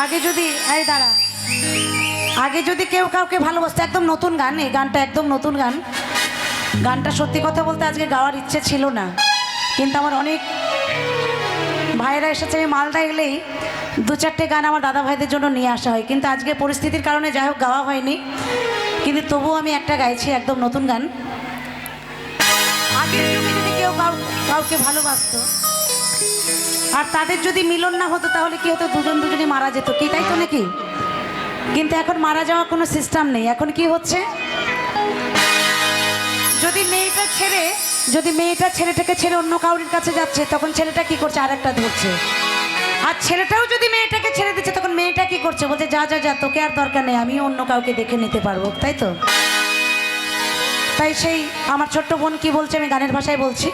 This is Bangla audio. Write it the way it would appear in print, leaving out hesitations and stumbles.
আগে যদি এই দাঁড়া, আগে যদি কেউ কাউকে ভালোবাসতো, একদম নতুন গান, এই গানটা একদম নতুন গান। গানটা সত্যি কথা বলতে আজকে গাওয়ার ইচ্ছে ছিল না, কিন্তু আমার অনেক ভাইরা এসেছে। আমি মালদা এলেই দু চারটে গান আমার দাদা ভাইদের জন্য নিয়ে আসা হয়, কিন্তু আজকে পরিস্থিতির কারণে যাই হোক গাওয়া হয়নি, কিন্তু তবুও আমি একটা গাইছি একদম নতুন গান। আগের যুগে যদি কেউ কাউকে ভালোবাসতো আর তাদের যদি মিলন না হতো তাহলে কি হতো, দুজন দুজনই মারা যেত, কি তাই তো নাকি? কিন্তু এখন মারা যাওয়ার কোনো সিস্টেম নেই। এখন কি হচ্ছে, যদি মেয়েটা ছেলেটাকে ছেড়ে অন্য কাউরির কাছে যাচ্ছে, তখন ছেলেটা কি করছে, আর একটা ধরছে। আর ছেলেটাও যদি মেয়েটাকে ছেড়ে দিচ্ছে, তখন মেয়েটা কি করছে, বলছে যা যা যা, তোকে আর দরকার নেই, আমিও অন্য কাউকে দেখে নিতে পারবো, তাই তো? তাই সেই আমার ছোট্ট বোন কি বলছে, আমি গানের ভাষায় বলছি।